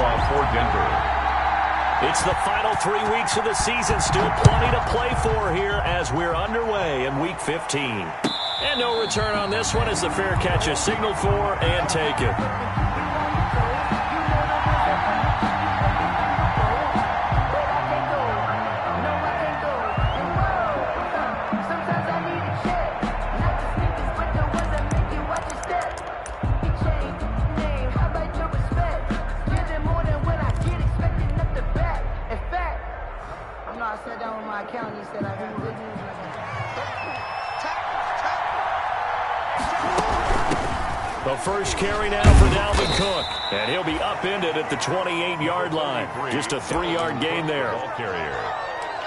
kickoff for Denver. It's the final 3 weeks of the season. Still plenty to play for here as we're underway in Week 15. And no return on this one as the fair catch is signaled for and taken. The first carry now for Dalvin Cook. And he'll be upended at the 28-yard line. Just a 3-yard gain there.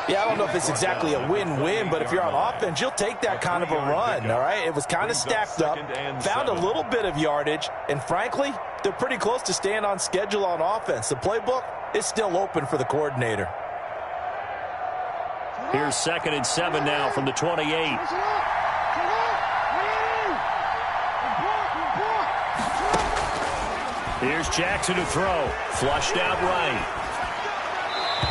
Yeah, I don't know if it's exactly a win-win, but if you're on offense, you'll take that kind of a run, all right? It was kind of stacked up, found a little bit of yardage, and frankly, they're pretty close to staying on schedule on offense. The playbook is still open for the coordinator. Here's 2nd and 7 now from the 28. Here's Jackson to throw. Flushed out right.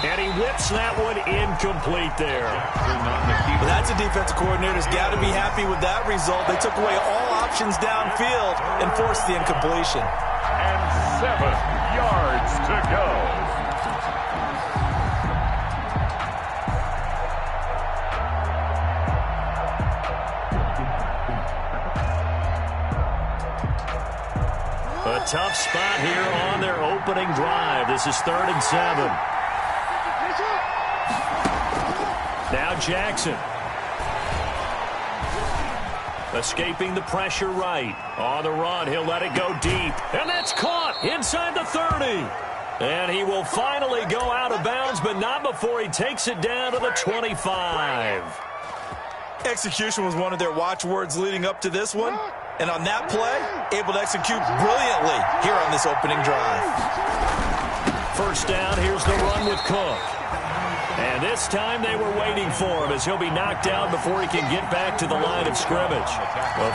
And he whips that one incomplete there. Well, that's a defensive coordinator's got to be happy with that result. They took away all options downfield and forced the incompletion. And 7 yards to go. A tough spot here on their opening drive. This is 3rd and 7. Now Jackson. Escaping the pressure right. On the run, he'll let it go deep. And that's caught inside the 30. And he will finally go out of bounds, but not before he takes it down to the 25. Execution was one of their watchwords leading up to this one. And on that play, able to execute brilliantly here on this opening drive. First down, here's the run with Cook. And this time they were waiting for him as he'll be knocked out before he can get back to the line of scrimmage.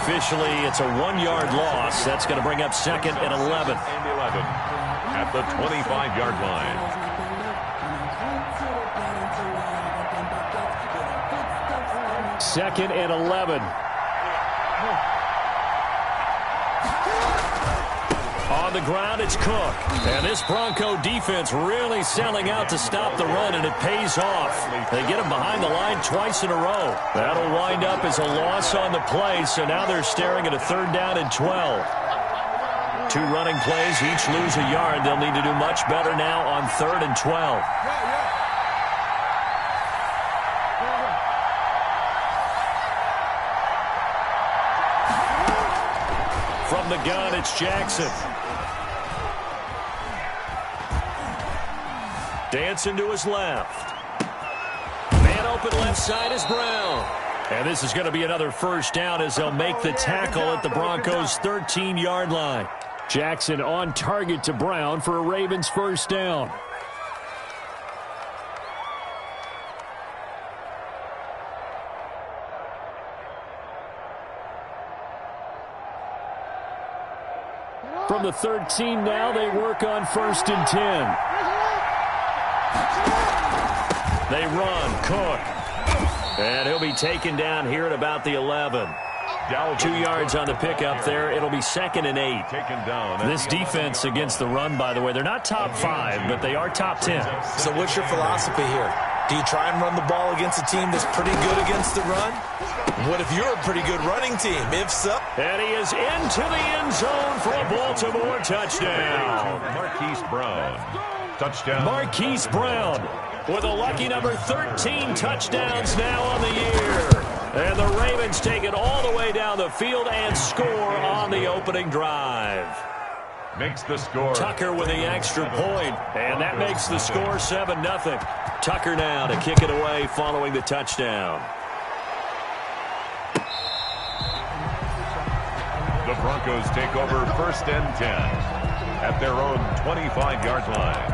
Officially, it's a 1-yard loss. That's going to bring up 2nd and 11. At the 25-yard line. 2nd and 11. On the ground, it's Cook. And this Bronco defense really selling out to stop the run, and it pays off. They get him behind the line twice in a row. That'll wind up as a loss on the play, so now they're staring at a 3rd down and 12. 2 running plays, each lose a yard. They'll need to do much better now on 3rd and 12. From the gun, it's Jackson. Dancing to his left. Man open left side is Brown. And this is going to be another first down as they'll make the tackle at the Broncos' 13-yard line. Jackson on target to Brown for a Ravens first down. From the 13 now, they work on 1st and 10. They run, Cook. And he'll be taken down here at about the 11. 2 yards on the pickup there. It'll be 2nd and 8. This defense against the run, by the way, they're not top 5, but they are top 10. So what's your philosophy here? Do you try and run the ball against a team that's pretty good against the run? What if you're a pretty good running team? If so. And he is into the end zone for a Baltimore touchdown. Marquise Brown. Touchdown. Marquise Brown with a lucky number 13 touchdowns now on the year. And the Ravens take it all the way down the field and score on the opening drive. Makes the score. Tucker with the extra point, and that makes the score 7-0. Tucker now to kick it away following the touchdown. The Broncos take over 1st and 10 at their own 25-yard line.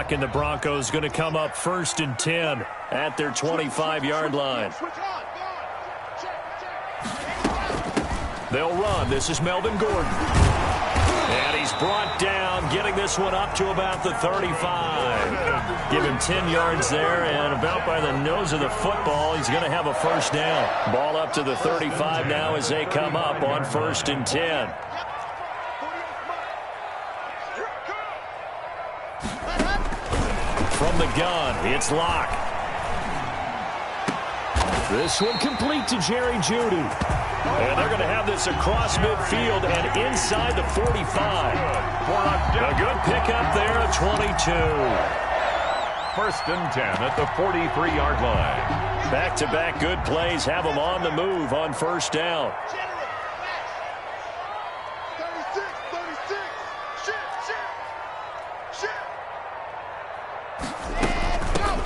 clock, and the Broncos going to come up 1st and 10 at their 25-yard line. They'll run. This is Melvin Gordon. And he's brought down, getting this one up to about the 35. Give him 10 yards there, and about by the nose of the football, he's going to have a first down. Ball up to the 35 now as they come up on 1st and 10. From the gun, it's Locke. This one complete to Jerry Jeudy. And they're going to have this across midfield and inside the 45. A good pickup there at 22. 1st and 10 at the 43-yard line. Back-to-back good plays have them on the move on 1st down.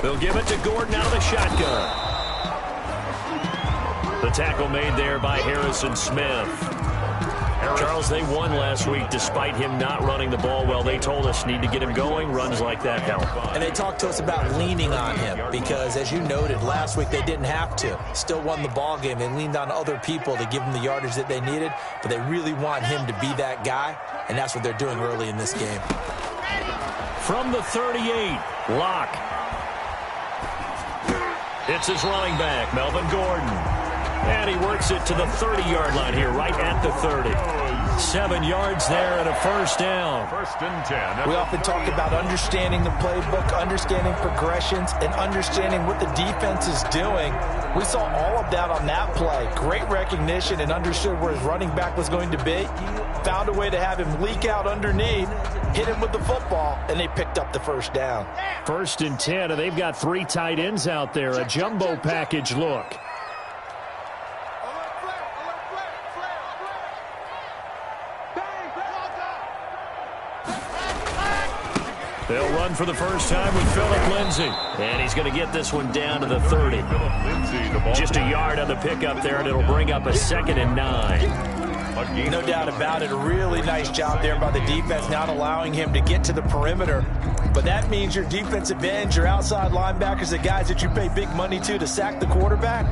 They'll give it to Gordon out of the shotgun. The tackle made there by Harrison Smith. Charles, they won last week despite him not running the ball well. They told us need to get him going. Runs like that help. And they talked to us about leaning on him because, as you noted, last week they didn't have to. Still won the ball game. They leaned on other people to give them the yardage that they needed, but they really want him to be that guy, and that's what they're doing early in this game. From the 38, Locke. It's his running back, Melvin Gordon. And he works it to the 30-yard line here, right at the 30. 7 yards there and a first down. 1st and 10. We often talk about understanding the playbook, understanding progressions, and understanding what the defense is doing. We saw all of that on that play. Great recognition and understood where his running back was going to be. Found a way to have him leak out underneath, hit him with the football, and they picked up the first down. 1st and 10, and they've got 3 tight ends out there. A jumbo package look. They'll run for the first time with Phillip Lindsay. And he's going to get this one down to the 30. Just a yard on the pickup there, and it'll bring up a 2nd and 9. No doubt about it. A really nice job there by the defense, not allowing him to get to the perimeter. But that means your defensive ends, your outside linebackers, the guys that you pay big money to sack the quarterback,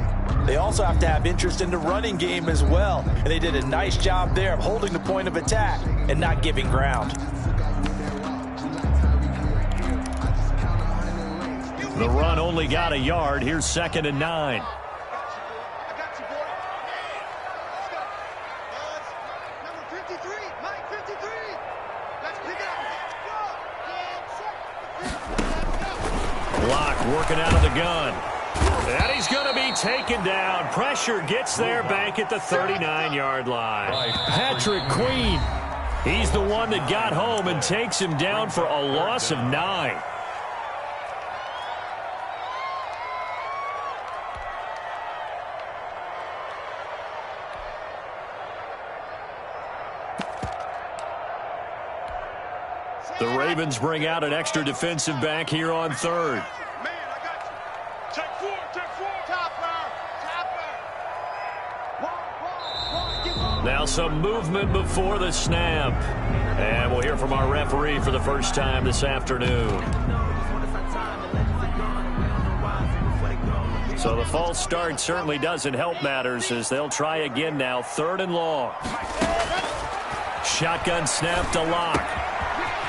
they also have to have interest in the running game as well. And they did a nice job there of holding the point of attack and not giving ground. The run only got a yard. Here's 2nd and 9. Locke working out of the gun. And he's going to be taken down. Pressure gets there back at the 39-yard line. Patrick Queen, he's the one that got home and takes him down for a loss of 9. The Ravens bring out an extra defensive back here on 3rd. Now some movement before the snap. And we'll hear from our referee for the first time this afternoon. So the false start certainly doesn't help matters as they'll try again now. 3rd and long. Shotgun snap to Locke.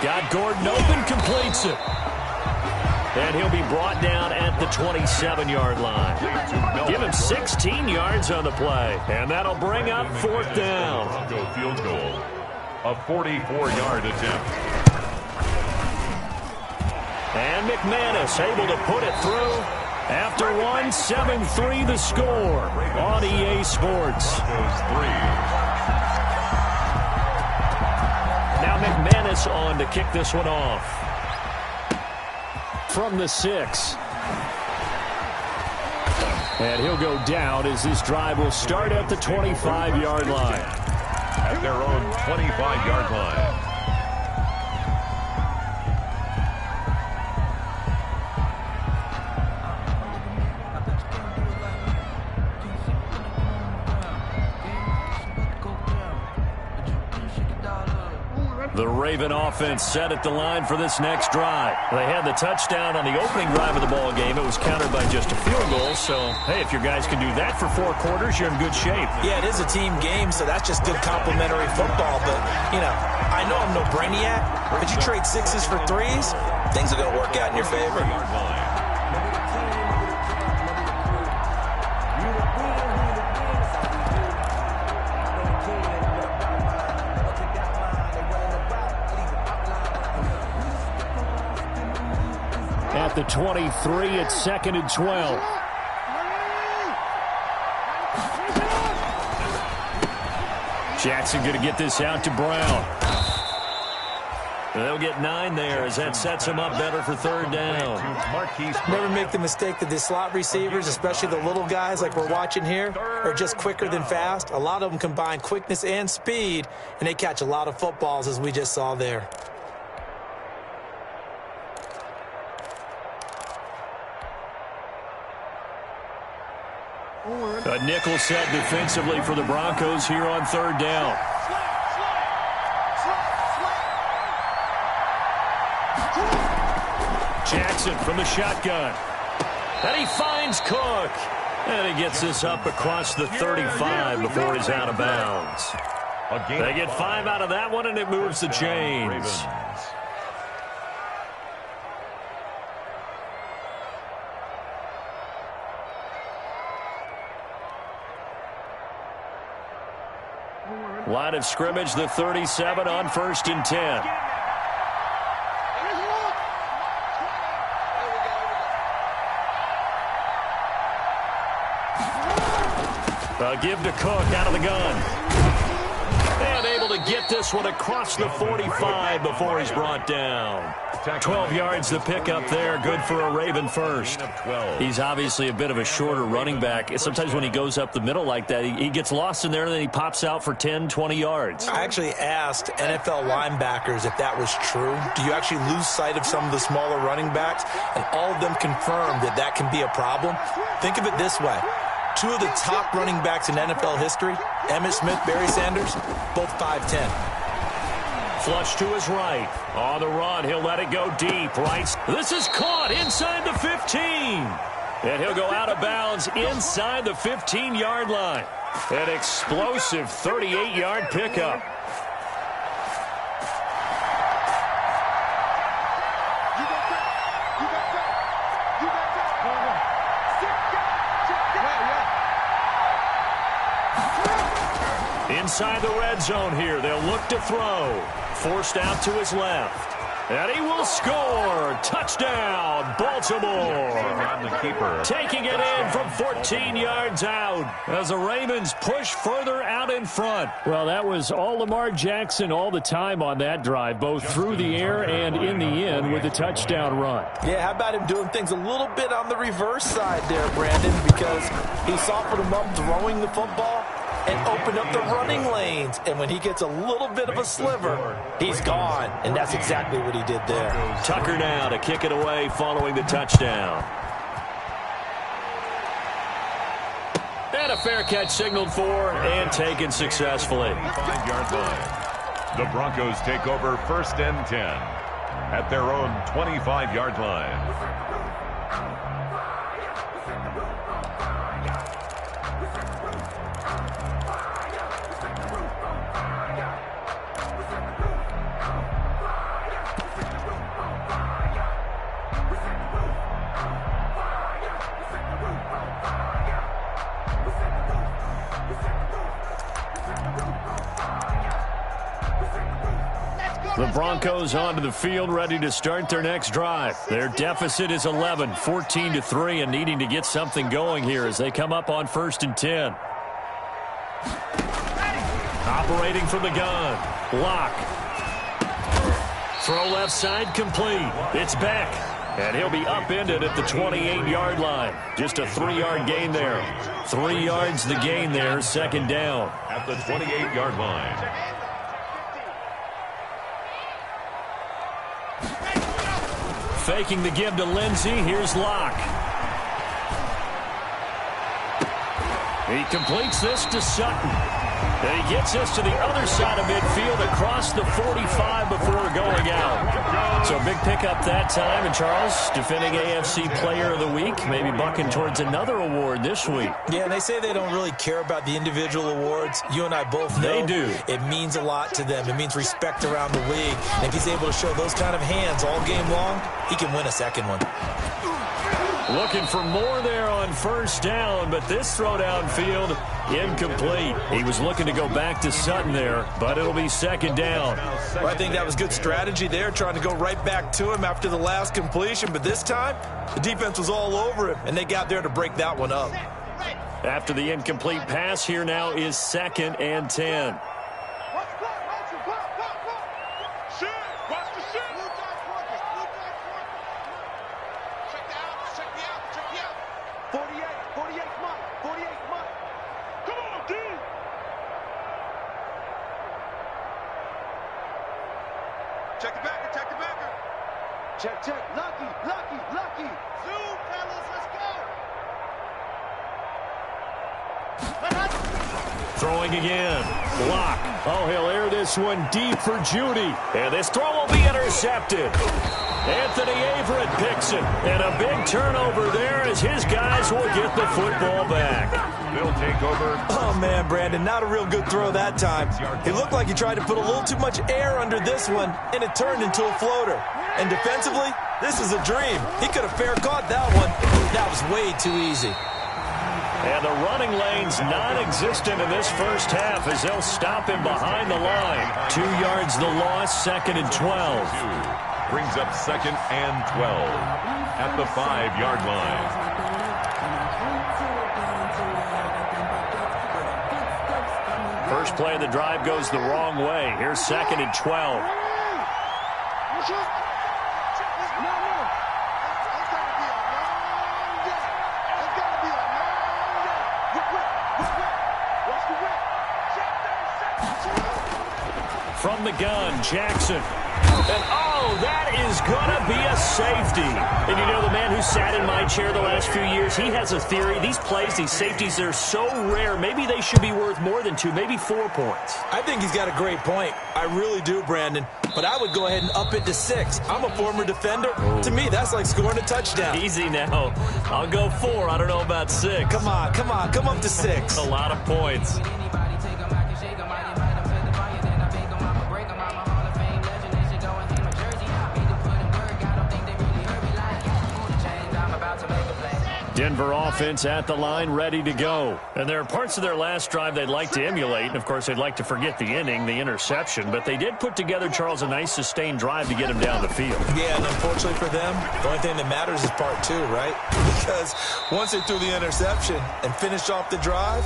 Got Gordon open, completes it. And he'll be brought down at the 27-yard line. Give him 16 yards on the play. And that'll bring up 4th down. Bronco field goal. A 44-yard attempt. And McManus able to put it through. After one, 7-3 the score on EA Sports. Now McManus on to kick this one off. From the 6. And he'll go down as this drive will start at the 25-yard line. At their own 25-yard line. The Raven offense set at the line for this next drive. They had the touchdown on the opening drive of the ball game. It was countered by just a field goal. So, hey, if your guys can do that for 4 quarters, you're in good shape. Yeah, it is a team game, so that's just good complimentary football. But, I know I'm no brainiac, but you trade 6s for 3s, things are going to work out in your favor. At the 23, it's 2nd and 12. Jackson going to get this out to Brown. They'll get 9 there as that sets him up better for 3rd down. Never make the mistake that the slot receivers, especially the little guys like we're watching here, are just quicker than fast. A lot of them combine quickness and speed, and they catch a lot of footballs, as we just saw there. A nickel set defensively for the Broncos here on 3rd down. Jackson from the shotgun. And he finds Cook. And he gets this up across the 35 before he's out of bounds. They get 5 out of that one, and it moves the chains. Line of scrimmage, the 37 on 1st and 10. Give to Cook out of the gun. And able to get this one across the 45 before he's brought down. 12 yards the pickup there. Good for a Raven first. He's obviously a bit of a shorter running back. Sometimes when he goes up the middle like that, he gets lost in there and then he pops out for 10, 20 yards. I actually asked NFL linebackers if that was true. Do you actually lose sight of some of the smaller running backs? And all of them confirmed that that can be a problem. Think of it this way. 2 of the top running backs in NFL history, Emmitt Smith, Barry Sanders, both 5'10". Flush to his right. On the run, he'll let it go deep. Right. This is caught inside the 15. And he'll go out of bounds inside the 15-yard line. An explosive 38-yard pickup. Inside the red zone here. They'll look to throw. Forced out to his left. And he will score. Touchdown, Baltimore. Taking it in from 14 yards out as the Ravens push further out in front. Well, that was all Lamar Jackson all the time on that drive, both through the air and in the end with a touchdown run. Yeah, how about him doing things a little bit on the reverse side there, Brandon, because he softened him up throwing the football and opened up the running lanes. And when he gets a little bit of a sliver, he's gone. And that's exactly what he did there. Tucker now to kick it away following the touchdown. And a fair catch signaled for and taken successfully. 5-yard line. The Broncos take over 1st and 10 at their own 25-yard line. The Broncos onto the field, ready to start their next drive. Their deficit is 11, 14-3, and needing to get something going here as they come up on 1st and 10. Operating from the gun. Lock. Throw left side complete. It's Beck. And he'll be upended at the 28-yard line. Just a 3-yard gain there. 3 yards the gain there, 2nd down. At the 28-yard line. Faking the give to Lindsey. Here's Locke. He completes this to Sutton. And he gets us to the other side of midfield across the 45 before going out. So big pickup that time. And Charles, defending AFC Player of the Week, maybe bucking towards another award this week. Yeah, and they say they don't really care about the individual awards. You and I both know they do. It means a lot to them. It means respect around the league. And if he's able to show those kind of hands all game long, he can win a second one. Looking for more there on first down, but this throw downfield incomplete. He was looking to go back to Sutton there, but it'll be second down. Well, I think that was good strategy there, trying to go right back to him after the last completion. But this time, the defense was all over him, and they got there to break that one up. After the incomplete pass, here now is 2nd and 10. Check. Lucky. Zoom, fellas, let's go. Throwing again. Block. Oh, he'll air this one deep for Judy. And this throw will be intercepted. Anthony Averett picks it. And a big turnover there as his guys will get the football back. They'll take over. Oh, man, Brandon, not a real good throw that time. He looked like he tried to put a little too much air under this one, and it turned into a floater. And defensively, this is a dream. He could have fair caught that one. That was way too easy. And the running lane's non-existent in this first half as they'll stop him behind the line. 2 yards the loss, 2nd and 12. Brings up 2nd and 12 at the 5-yard line. First play of the drive goes the wrong way. Here's 2nd and 12. From the gun, Jackson. And, oh, that is going to be a safety. And you know, the man who sat in my chair the last few years, he has a theory. These plays, these safeties, they're so rare. Maybe they should be worth more than 2, maybe 4 points. I think he's got a great point. I really do, Brandon. But I would go ahead and up it to 6. I'm a former defender. Ooh. To me, that's like scoring a touchdown. Easy now. I'll go 4. I don't know about 6. Come on. Come up to 6. A lot of points. Denver offense at the line, ready to go. And there are parts of their last drive they'd like to emulate. And, of course, they'd like to forget the inning, the interception. But they did put together, Charles, a nice sustained drive to get him down the field. Yeah, and unfortunately for them, the only thing that matters is part 2, right? Because once they threw the interception and finished off the drive,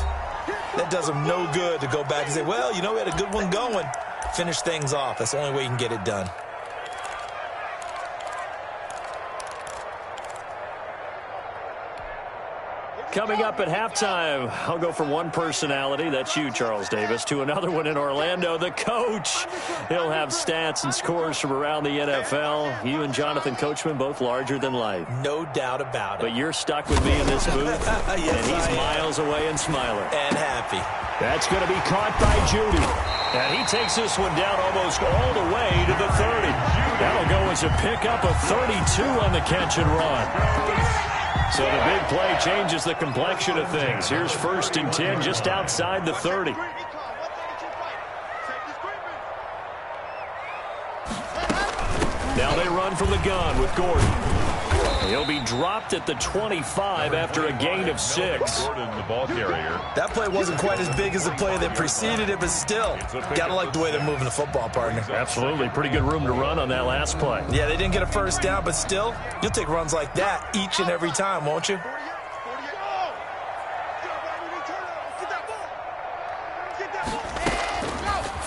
that does them no good to go back and say, well, you know, we had a good one going. Finish things off. That's the only way you can get it done. Coming up at halftime, I'll go from one personality, that's you, Charles Davis, to another one in Orlando, the coach. He'll have stats and scores from around the NFL. You and Jonathan Coachman, both larger than life. No doubt about it. But you're stuck with me in this booth, yes, and he's miles away and smiling. And happy. That's going to be caught by Judy. And he takes this one down almost all the way to the 30. That'll go as a pickup of 32 on the catch and run. So the big play changes the complexion of things. Here's 1st and 10 just outside the 30. Now they run from the gun with Gordon. He'll be dropped at the 25 after a gain of 6. Gordon, the ball carrier. That play wasn't quite as big as the play that preceded it, but still, got to like the way they're moving the football, partner. Absolutely. Pretty good room to run on that last play. Yeah, they didn't get a first down, but still, you'll take runs like that each and every time, won't you?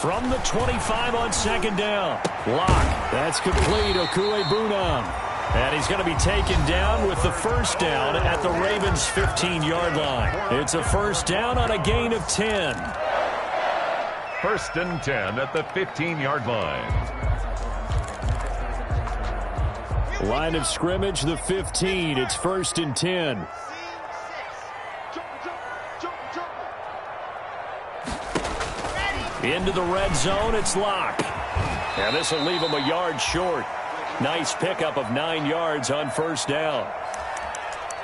From the 25 on 2nd down. Lock. That's complete. Okuebunam. And he's going to be taken down with the first down at the Ravens' 15-yard line. It's a first down on a gain of 10. 1st and 10 at the 15-yard line. Line of scrimmage, the 15. It's 1st and 10. Into the red zone, it's Locke. And this will leave him a yard short. Nice pickup of 9 yards on first down.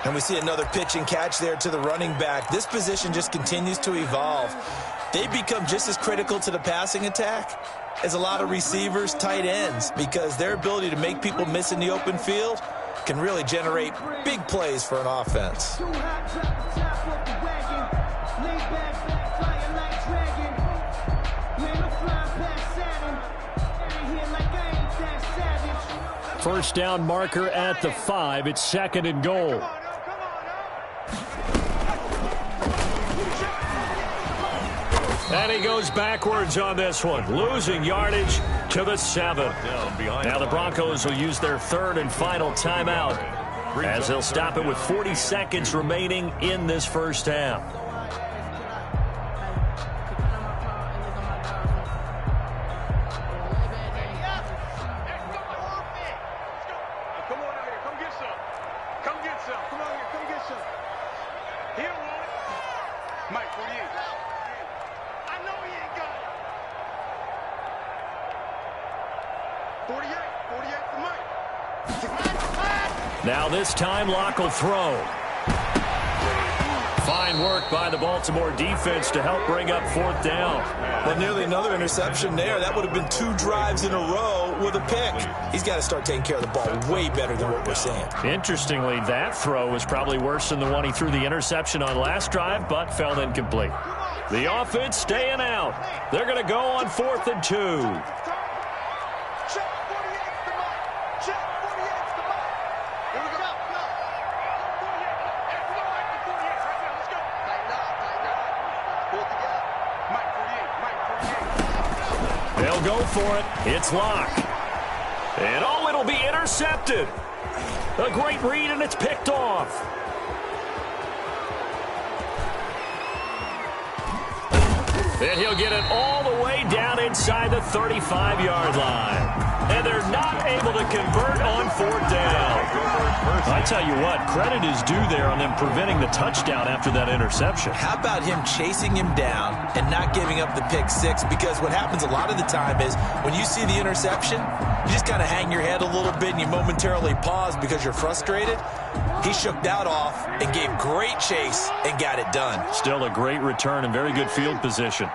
And we see another pitch and catch there to the running back. This position just continues to evolve. They become just as critical to the passing attack as a lot of receivers, tight ends, because their ability to make people miss in the open field can really generate big plays for an offense. First down marker at the 5. It's 2nd and goal. And he goes backwards on this one, losing yardage to the 7. Now the Broncos will use their 3rd and final timeout as they'll stop it with 40 seconds remaining in this first half. Now this time, Locke will throw. Fine work by the Baltimore defense to help bring up 4th down. But nearly another interception there. That would have been 2 drives in a row with a pick. He's got to start taking care of the ball way better than what we're seeing. Interestingly, that throw was probably worse than the one he threw the interception on last drive, but fell incomplete. The offense staying out. They're going to go on 4th and 2. They'll go for it. It's Locke. And oh, it'll be intercepted. A great read, and it's picked off. And he'll get it all the way down inside the 35-yard line. And they're not able to convert on 4th down. I tell you what, credit is due there on them preventing the touchdown after that interception. How about him chasing him down and not giving up the pick 6? Because what happens a lot of the time is when you see the interception, you just kind of hang your head a little bit and you momentarily pause because you're frustrated. He shook that off and gave great chase and got it done. Still a great return and very good field position.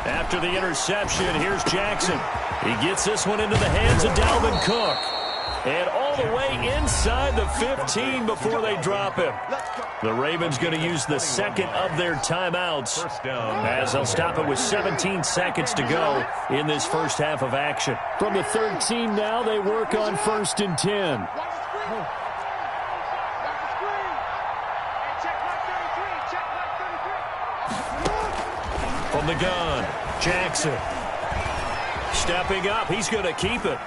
After the interception, here's Jackson. He gets this one into the hands of Dalvin Cook. And all the way inside the 15 before they drop him. The Ravens going to use the 2nd of their timeouts as they'll stop it with 17 seconds to go in this first half of action. From the 13 now, they work on 1st and 10. From the gun, Jackson. Stepping up, he's going to keep it.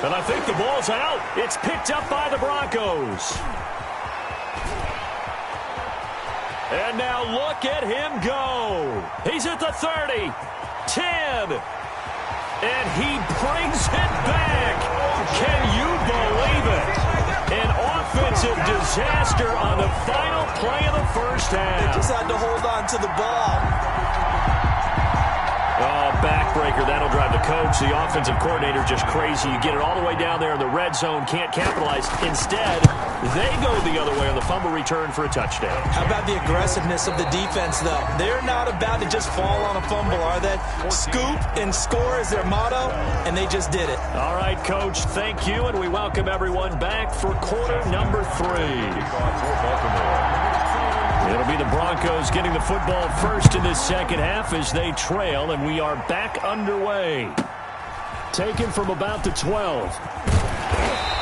And I think the ball's out. It's picked up by the Broncos. And now look at him go. He's at the 30, 10, and he brings it back. Can you believe it? An offensive disaster on the final play of the first half. They just had to hold on to the ball. Oh, backbreaker. That'll drive the coach. The offensive coordinator just crazy. You get it all the way down there in the red zone. Can't capitalize. Instead, they go the other way on the fumble return for a touchdown. How about the aggressiveness of the defense, though? They're not about to just fall on a fumble, are they? Scoop and score is their motto, and they just did it. All right, Coach, thank you, and we welcome everyone back for quarter number 3. It'll be the Broncos getting the football first in this second half as they trail, and we are back underway. Taken from about the 12.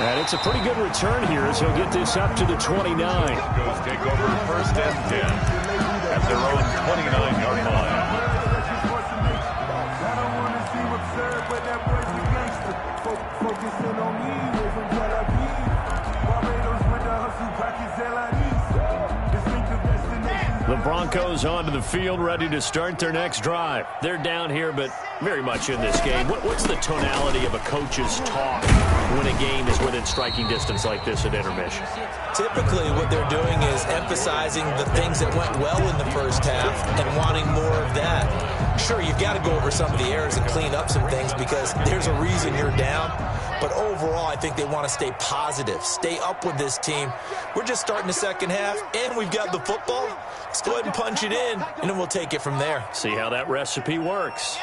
And it's a pretty good return here as he'll get this up to the 29. Broncos take over 1st and 10 at their own 29-yard line. The Broncos onto the field, ready to start their next drive. They're down here, but very much in this game. What's the tonality of a coach's talk when a game is within striking distance like this at intermission? Typically, what they're doing is emphasizing the things that went well in the first half and wanting more of that. Sure, you've got to go over some of the errors and clean up some things because there's a reason you're down. But overall, I think they want to stay positive, stay up with this team. We're just starting the second half, and we've got the football. Let's go ahead and punch it in, and then we'll take it from there. See how that recipe works.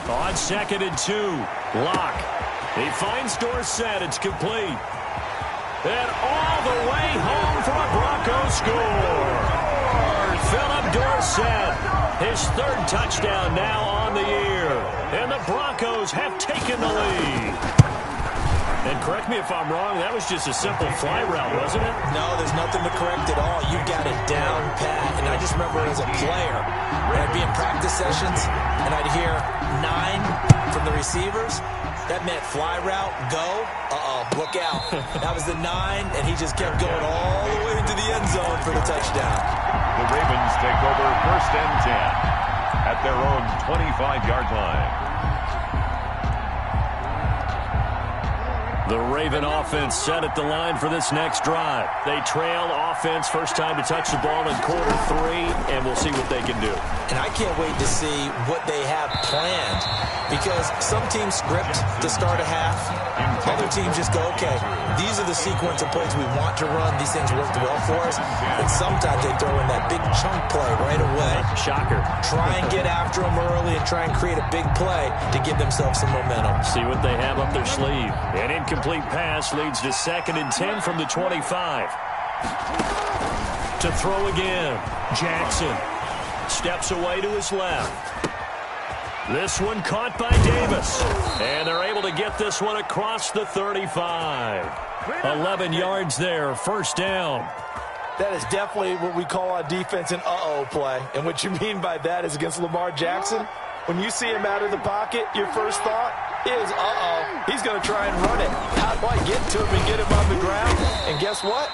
On 2nd and 2, Locke. He finds Dorsett. It's complete. And all the way home for a Broncos score. Philip Dorsett, his 3rd touchdown now on the year. And the Broncos have taken the lead. And correct me if I'm wrong, that was just a simple fly route, wasn't it? No, there's nothing to correct at all. You got it down pat. And I just remember as a player, when I'd be in practice sessions, and I'd hear 9 from the receivers. That meant fly route, go. Look out. That was the 9, and he just kept going all the way into the end zone for the touchdown. The Ravens take over 1st and 10 at their own 25-yard line. The Raven offense set at the line for this next drive. They trail offense, first time to touch the ball in quarter 3, and we'll see what they can do. And I can't wait to see what they have planned because some teams script to start a half. Other teams just go, okay, these are the sequence of plays we want to run. These things worked well for us. And sometimes they throw in that big chunk play right away. Shocker. Try and get after them early and try and create a big play to give themselves some momentum. See what they have up their sleeve. An incomplete pass leads to 2nd and 10 from the 25. To throw again. Jackson steps away to his left. This one caught by Davis. And they're able to get this one across the 35. 11 yards there, 1st down. That is definitely what we call on defense an uh-oh play. And what you mean by that is against Lamar Jackson, when you see him out of the pocket, your first thought is, uh-oh, he's going to try and run it. How do I get to him and get him on the ground? And guess what?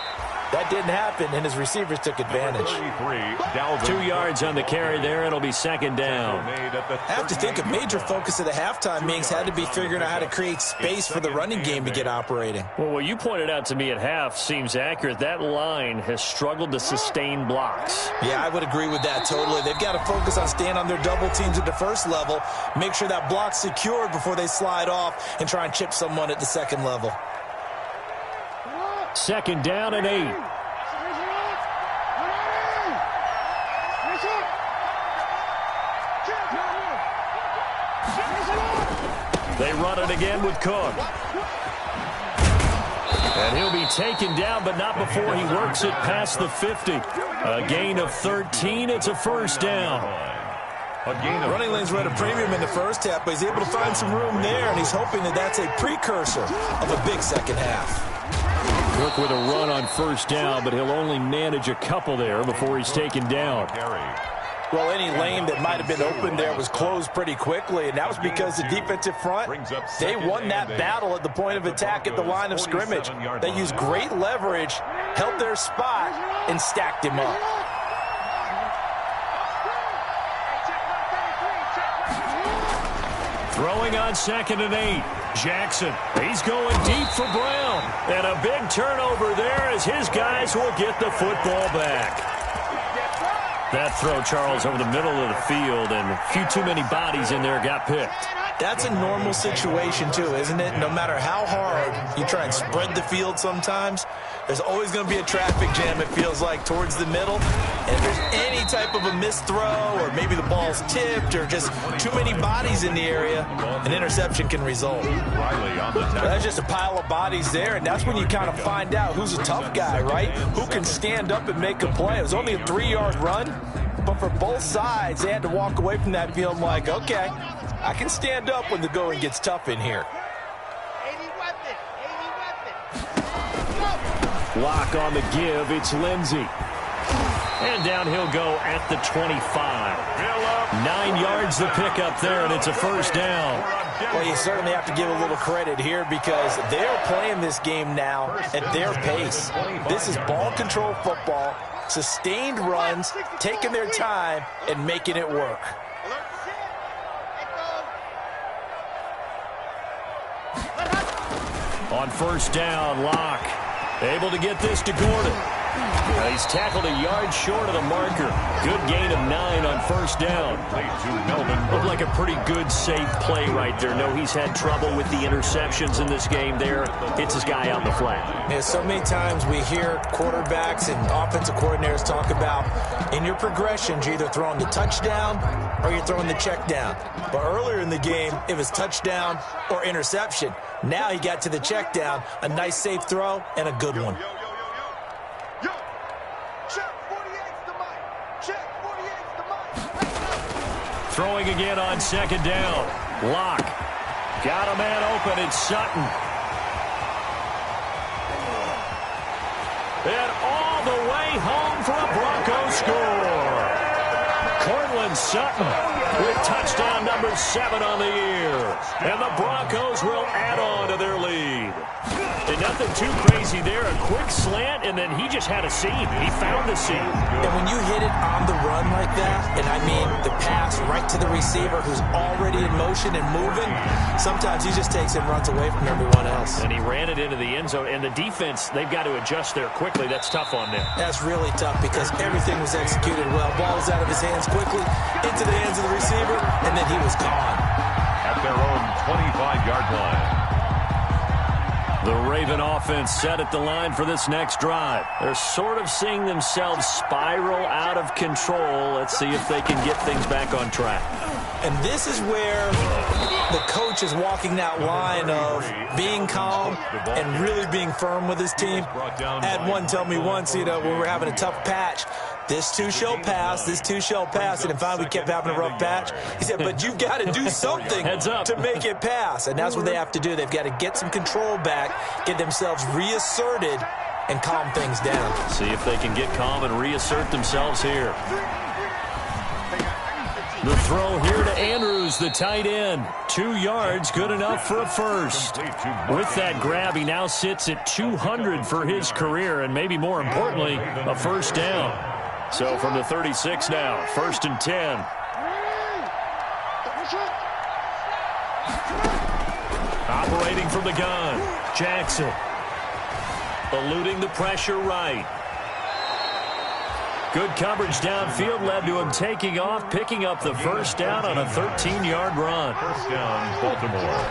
That didn't happen, and his receivers took advantage. 2 yards on the carry there. It'll be 2nd down. I have to think a major focus of the halftime meetings had to be figuring out how to create space for the running game to get operating. Well, what you pointed out to me at half seems accurate. That line has struggled to sustain blocks. Yeah, I would agree with that totally. They've got to focus on staying on their double teams at the first level, make sure that block's secured before they slide off and try and chip someone at the second level. 2nd down and 8. They run it again with Cook. And he'll be taken down, but not before he works it past the 50. A gain of 13. It's a 1st down. Running lanes were at a premium in the first half, but he's able to find some room there, and he's hoping that that's a precursor of a big second half. Cook with a run on 1st down, but he'll only manage a couple there before he's taken down. Well, any lane that might have been open there was closed pretty quickly, and that was because the defensive front, they won that battle at the point of attack at the line of scrimmage. They used great leverage, held their spot, and stacked him up. Throwing on 2nd and 8. Jackson, he's going deep for Brown. And a big turnover there as his guys will get the football back. That throw, Charles, over the middle of the field, and a few too many bodies in there got picked. That's a normal situation, too, isn't it? No matter how hard you try and spread the field sometimes, there's always going to be a traffic jam, it feels like, towards the middle. And if there's any type of a missed throw, or maybe the ball's tipped, or just too many bodies in the area, an interception can result. That's just a pile of bodies there, and that's when you kind of find out who's a tough guy, right? Who can stand up and make a play. It was only a 3-yard run, but for both sides, they had to walk away from that field like, okay, I can stand up when the going gets tough in here. Lock on the give. It's Lindsey. And down he'll go at the 25. 9 yards the pickup there, and it's a first down. Well, you certainly have to give a little credit here because they're playing this game now at their pace. This is ball control football, sustained runs, taking their time, and making it work. On first down, Locke able to get this to Gordon. He's tackled a yard short of the marker. Good gain of 9 on first down. Looked like a pretty good, safe play right there. No, he's had trouble with the interceptions in this game there. Hits his guy out in the flat. Yeah, so many times we hear quarterbacks and offensive coordinators talk about in your progressions, you're either throwing the touchdown or you're throwing the check down. But earlier in the game, it was touchdown or interception. Now he got to the check down, a nice safe throw, and a good one. Throwing again on second down. Locke. Got a man open. It's Sutton. And all the way home for a Broncos score. Cortland Sutton with touchdown number 7 on the year. And the Broncos will add on to their lead. And nothing too crazy there. A quick slant, and then he just had a seam. He found the seam. And when you hit it on the run like that, and I mean the pass right to the receiver who's already in motion and moving, sometimes he just takes it and runs away from everyone else. And he ran it into the end zone. And the defense, they've got to adjust there quickly. That's tough on them. That's really tough because everything was executed well. Ball was out of his hands quickly, into the hands of the receiver, and then he was gone. At their own 25-yard line. The Raven offense set at the line for this next drive. They're sort of seeing themselves spiral out of control. Let's see if they can get things back on track. And this is where the coach is walking that line of being calm and really being firm with his team. I had one tell me once, when we were having a tough patch, this too shall pass, this too shall pass. And finally we kept having a rough patch. He said, but you've got to do something to make it pass. And that's what they have to do. They've got to get some control back, get themselves reasserted, and calm things down. See if they can get calm and reassert themselves here. The throw here to Andrews, the tight end. 2 yards, good enough for a first. With that grab, he now sits at 200 for his career, and maybe more importantly, a first down. So from the 36 now, 1st and 10. Operating from the gun, Jackson. Eluding the pressure right. Good coverage downfield led to him taking off, picking up the first down on a 13-yard run. First down, Baltimore.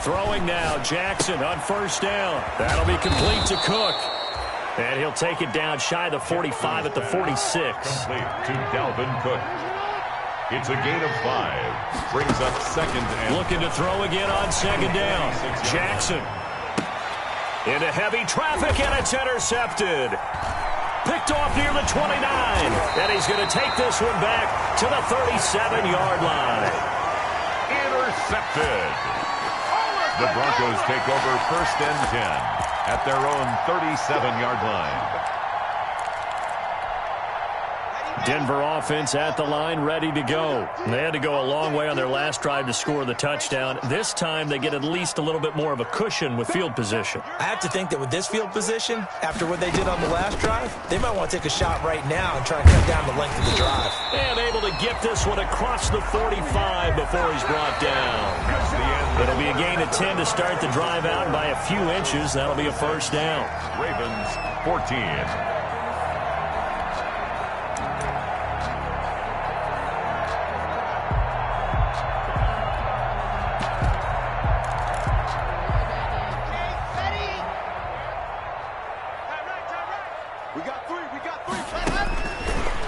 Throwing now, Jackson on first down. That'll be complete to Cook. And he'll take it down shy of the 45 at the 46. Complete to Dalvin Cook. It's a gain of 5. Brings up second and... Looking to throw again on second down. Jackson. Into heavy traffic, and it's intercepted. Picked off near the 29. And he's going to take this one back to the 37-yard line. Intercepted. The Broncos take over 1st and 10 at their own 37-yard line. Denver offense at the line, ready to go. They had to go a long way on their last drive to score the touchdown. This time, they get at least a little bit more of a cushion with field position. I have to think that with this field position, after what they did on the last drive, they might want to take a shot right now and try to cut down the length of the drive. And able to get this one across the 45 before he's brought down. It'll be a gain of 10 to start the drive out, and by a few inches, that'll be a first down. Ravens 14.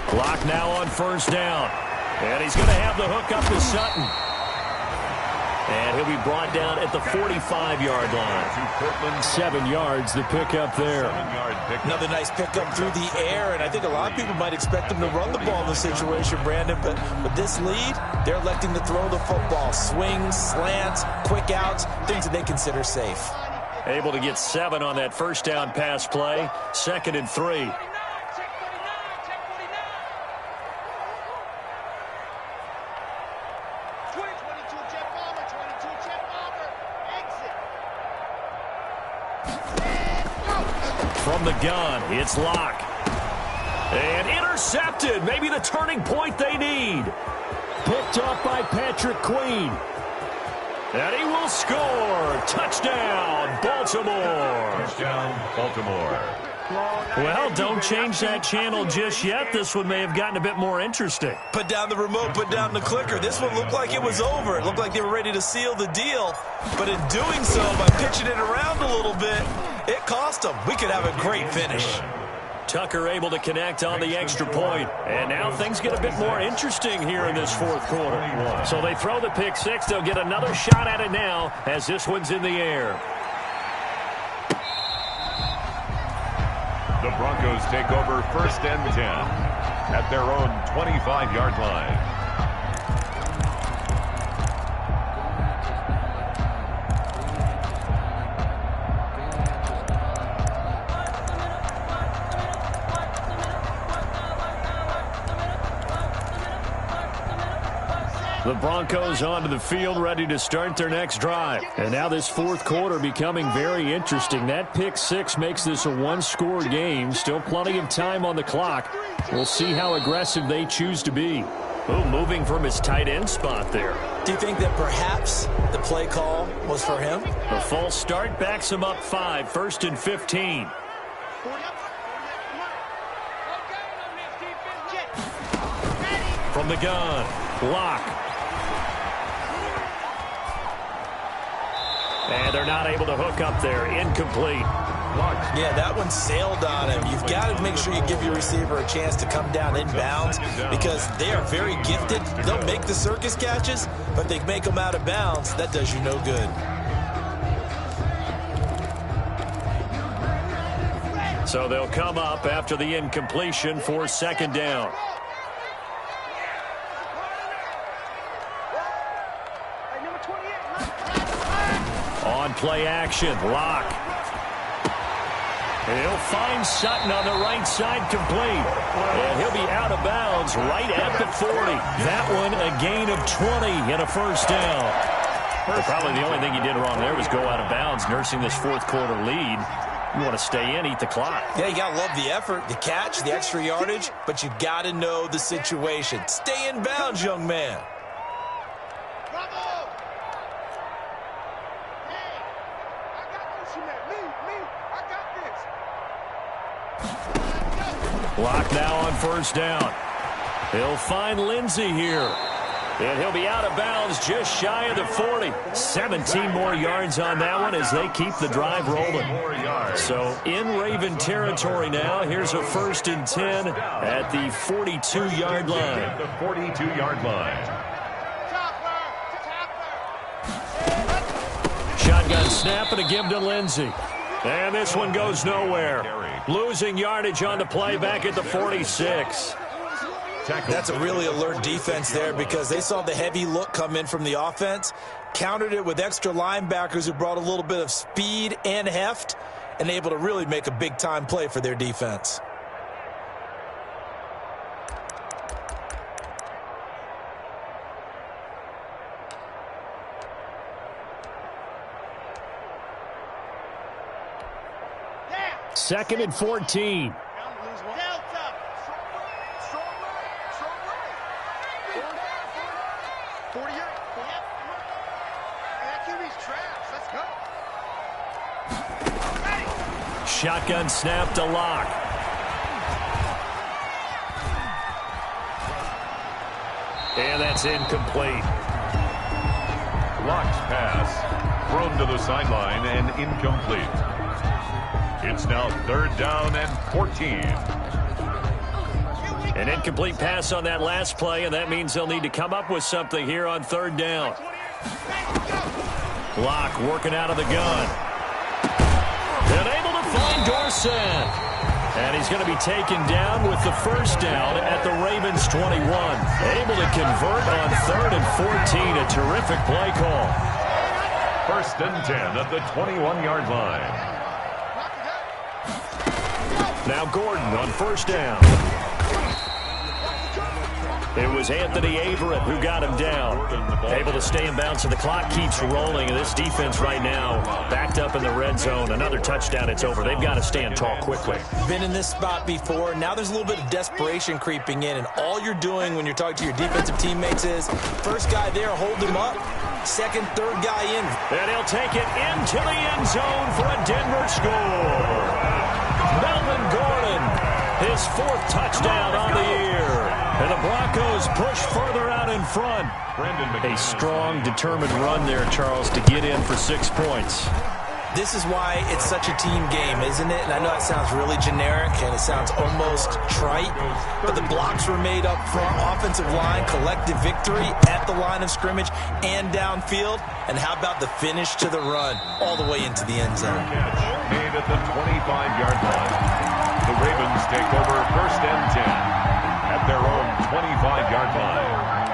Clock now on first down. And he's going to have the hook up to Sutton. And he'll be brought down at the 45-yard line. 7 yards, the pickup there. Another nice pickup through the air, and I think a lot of people might expect him to run the ball in this situation, Brandon, but with this lead, they're electing to throw the football. Swings, slants, quick outs, things that they consider safe. Able to get 7 on that first down pass play. 2nd and 3. From the gun, it's Locke. And intercepted. Maybe the turning point they need. Picked off by Patrick Queen. And he will score. Touchdown, Baltimore. Touchdown, Baltimore. Well, don't change that channel just yet. This one may have gotten a bit more interesting. Put down the remote, put down the clicker. This one looked like it was over. It looked like they were ready to seal the deal. But in doing so, by pitching it around a little bit, it cost them. We could have a great finish. Tucker able to connect on the extra point. And now things get a bit more interesting here in this fourth quarter. So they throw the pick six. They'll get another shot at it now as this one's in the air. The Broncos take over 1st and 10 at their own 25-yard line. The Broncos onto the field, ready to start their next drive. And now this fourth quarter becoming very interesting. That pick six makes this a one-score game. Still plenty of time on the clock. We'll see how aggressive they choose to be. Oh, moving from his tight end spot there. Do you think that perhaps the play call was for him? The false start backs him up 5, 1st and 15. From the gun, Locke. And they're not able to hook up there. Incomplete. Yeah, that one sailed on him. You've got to make sure you give your receiver a chance to come down inbounds because they are very gifted. They'll make the circus catches, but they make them out of bounds. That does you no good. So they'll come up after the incompletion for 2nd down. On play action, Locke. He'll find Sutton on the right side, complete. And he'll be out of bounds right at the 40. That one a gain of 20 and a 1st down. But probably the only thing he did wrong there was go out of bounds, nursing this fourth quarter lead. You want to stay in, eat the clock. Yeah, you got to love the effort, the catch, the extra yardage, but you got to know the situation. Stay in bounds, young man. Locke now on 1st down. He'll find Lindsey here. And he'll be out of bounds just shy of the 40. 17 more yards on that one as they keep the drive rolling. So in Raven territory now. Here's a 1st and 10 at the 42-yard line. The 42-yard line. Shotgun snap and a give to Lindsey. And this one goes nowhere. Losing yardage on the play back at the 46. That's a really alert defense there because they saw the heavy look come in from the offense, countered it with extra linebackers who brought a little bit of speed and heft, and able to really make a big-time play for their defense. Second and 14. Shotgun snap to Locke. And that's incomplete. Locke's pass thrown to the sideline and incomplete. It's now 3rd down and 14. An incomplete pass on that last play, and that means they'll need to come up with something here on 3rd down. Locke working out of the gun. And able to find Dorsett. And he's going to be taken down with the 1st down at the Ravens 21. Able to convert on 3rd and 14. A terrific play call. First and 10 at the 21-yard line. Now Gordon on first down. It was Anthony Averett who got him down. Able to stay in bounds, and the clock keeps rolling. And this defense right now backed up in the red zone. Another touchdown, it's over. They've got to stand tall quickly. Been in this spot before. Now there's a little bit of desperation creeping in. And all you're doing when you're talking to your defensive teammates is, first guy there, hold him up. Second, third guy in. And he'll take it into the end zone for a Denver score. Melvin Gordon, his fourth touchdown on the year. And the Broncos push further out in front. A strong, determined run there, Charles, to get in for 6 points. This is why it's such a team game, isn't it? And I know it sounds really generic and it sounds almost trite, but the blocks were made up front, offensive line, collective victory at the line of scrimmage and downfield. And how about the finish to the run all the way into the end zone? Made at the 25-yard line. The Ravens take over first and 10 at their own 25-yard line.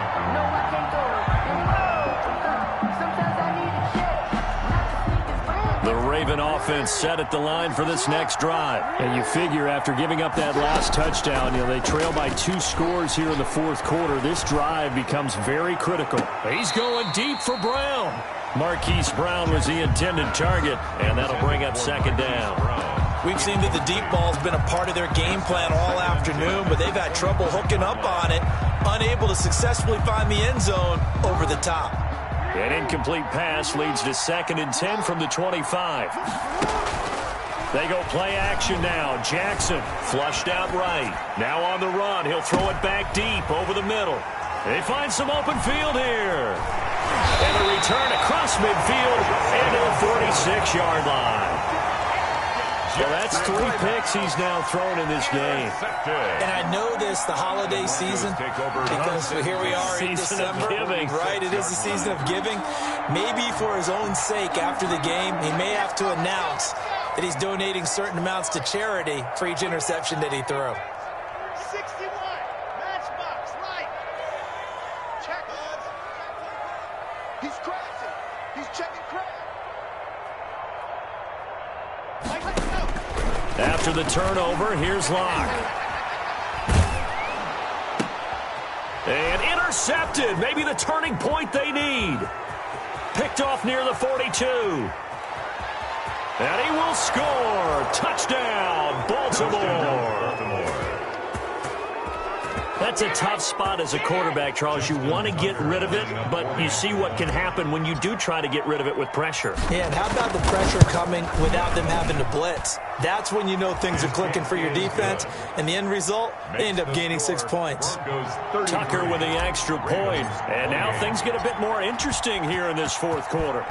The Raven offense set at the line for this next drive. And you figure after giving up that last touchdown, they trail by 2 scores here in the fourth quarter. This drive becomes very critical. He's going deep for Brown. Marquise Brown was the intended target, and that'll bring up second down. We've seen that the deep ball's been a part of their game plan all afternoon, but they've had trouble hooking up on it, unable to successfully find the end zone over the top. An incomplete pass leads to second and 10 from the 25. They go play action now. Jackson flushed out right. Now on the run. He'll throw it back deep over the middle. They find some open field here. And a return across midfield into the 46-yard line. Well, that's 3 picks he's now thrown in this game. And I know this, the holiday season, because here we are in December. Right, it is the season of giving. Maybe for his own sake after the game, he may have to announce that he's donating certain amounts to charity for each interception that he threw. 61, matchbox, right. Check. He's crossing. He's checking crack. After the turnover, here's Locke. And intercepted. Maybe the turning point they need. Picked off near the 42. And he will score. Touchdown, Baltimore. That's a tough spot as a quarterback, Charles. You want to get rid of it, but you see what can happen when you do try to get rid of it with pressure. Yeah, and how about the pressure coming without them having to blitz? That's when you know things are clicking for your defense, and the end result, they end up gaining 6 points. Tucker with the extra point, and now things get a bit more interesting here in this fourth quarter.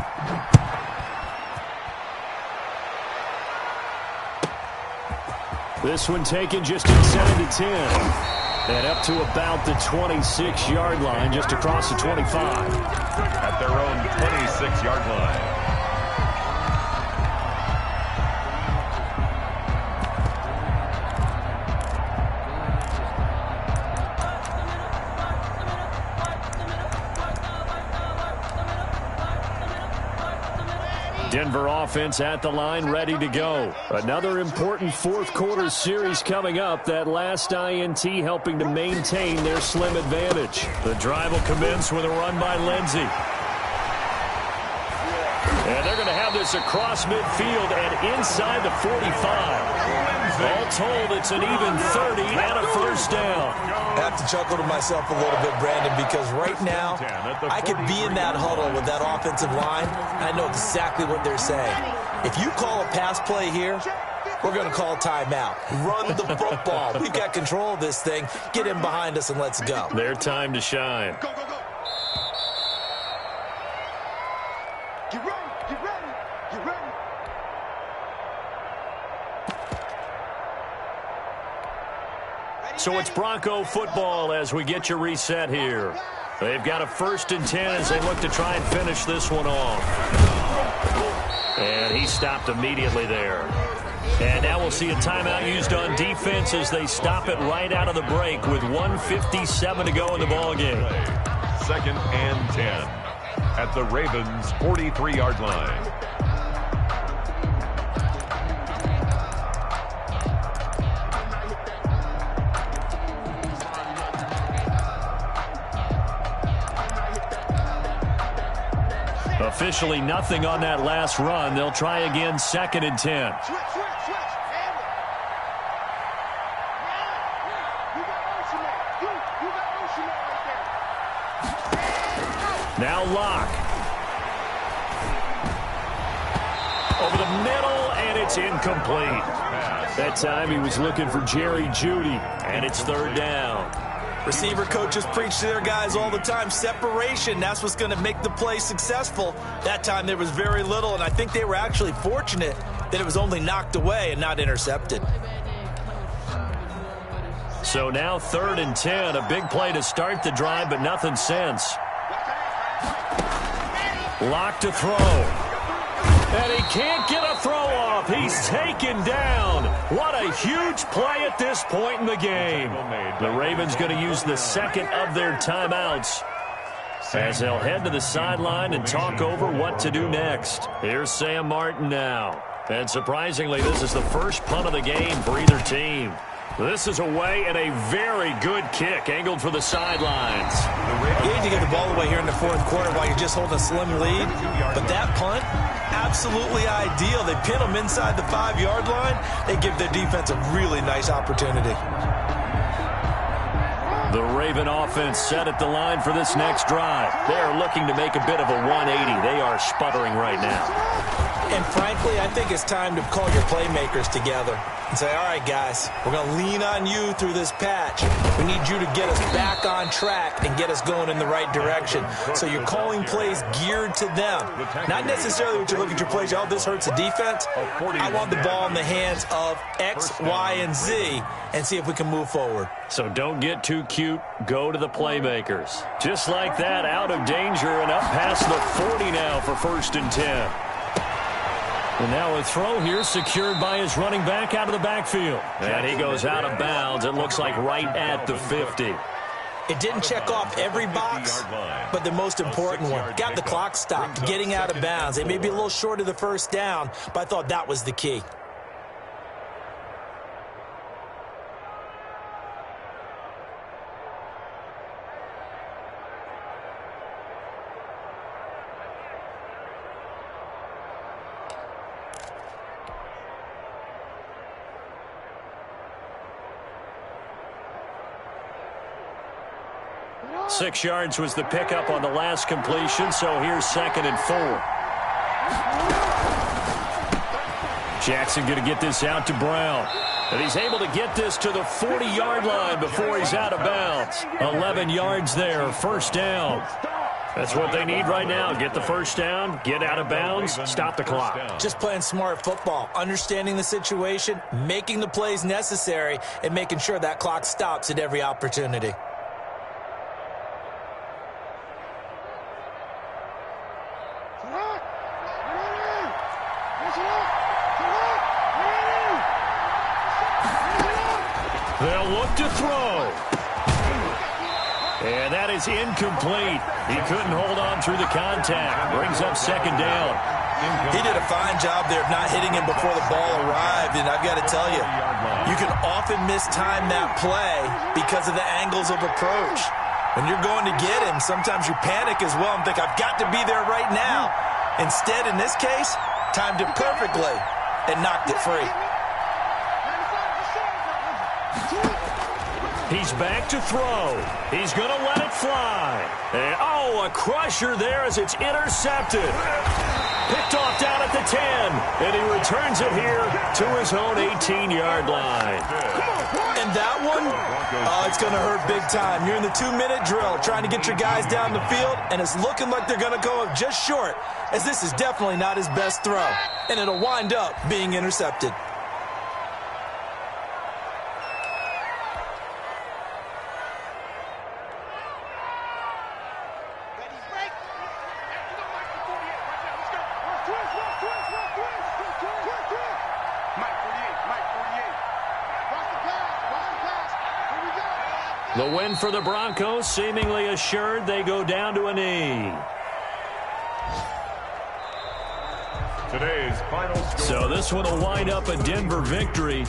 This one taken just inside the 10. And up to about the 26-yard line, just across the 25. At their own 26-yard line. Denver offense at the line, ready to go. Another important fourth quarter series coming up. That last INT helping to maintain their slim advantage. The drive will commence with a run by Lindsey. And they're going to have this across midfield and inside the 45. All told, it's an even 30 and a first down. I have to chuckle to myself a little bit, Brandon, because right now I could be in that huddle with that offensive line, and I know exactly what they're saying. If you call a pass play here, we're going to call timeout. Run the football. We've got control of this thing. Get him behind us and let's go. Their time to shine. Go, go, go. Get ready, get ready, get ready. So it's Bronco football as we get you reset here. They've got a first and 10 as they look to try and finish this one off. And he stopped immediately there. And now we'll see a timeout used on defense as they stop it right out of the break with 1:57 to go in the ballgame. Second and 10. at the Ravens' 43-yard line. Officially nothing on that last run. They'll try again, 2nd and 10. Now Locke. Over the middle, and it's incomplete. That time he was looking for Jerry Jeudy, and it's 3rd down. Receiver coaches preach to their guys all the time. Separation, that's what's going to make the play successful. That time there was very little, and I think they were actually fortunate that it was only knocked away and not intercepted. So now 3rd and 10, a big play to start the drive, but nothing since. Locke to throw. And he can't get a throw off. He's taken down. What a huge play at this point in the game. The Ravens going to use the 2nd of their timeouts as they'll head to the sideline and talk over what to do next. Here's Sam Martin now. And surprisingly, this is the first punt of the game for either team. This is away and a very good kick angled for the sidelines. You need to get the ball away here in the 4th quarter while you're just holding a slim lead. But that punt, absolutely ideal. They pin them inside the 5-yard line. They give their defense a really nice opportunity. The Raven offense set at the line for this next drive. They are looking to make a bit of a 180. They are sputtering right now. And frankly, I think it's time to call your playmakers together and say, all right, guys, we're going to lean on you through this patch. We need you to get us back on track and get us going in the right direction. So you're calling plays geared to them. Not necessarily what you look at your plays, oh, this hurts the defense. I want the ball in the hands of X, Y, and Z and see if we can move forward. So don't get too cute. Go to the playmakers. Just like that, out of danger and up past the 40 now for 1st and 10. And now a throw here secured by his running back out of the backfield. And he goes out of bounds, it looks like right at the 50. It didn't check off every box, but the most important one. Got the clock stopped, getting out of bounds. They may be a little short of the 1st down, but I thought that was the key. Six yards was the pickup on the last completion, so here's 2nd and 4. Jackson going to get this out to Brown. And he's able to get this to the 40-yard line before he's out of bounds. 11 yards there, 1st down. That's what they need right now. Get the 1st down, get out of bounds, stop the clock. Just playing smart football, understanding the situation, making the plays necessary, and making sure that clock stops at every opportunity. They'll look to throw. And that is incomplete. He couldn't hold on through the contact. Brings up 2nd down. He did a fine job there of not hitting him before the ball arrived, and I've got to tell you, you can often mistime that play because of the angles of approach. When you're going to get him, sometimes you panic as well and think, I've got to be there right now. Instead, in this case, timed it perfectly and knocked it free. He's back to throw. He's going to let it fly. And, oh, a crusher there as it's intercepted. Picked off down at the 10. And he returns it here to his own 18-yard line. And that one, it's going to hurt big time. You're in the 2-minute drill trying to get your guys down the field, and it's looking like they're going to go up just short, as this is definitely not his best throw. And it'll wind up being intercepted. The win for the Broncos seemingly assured. They go down to a knee. Today's final score. So this one will wind up a Denver victory.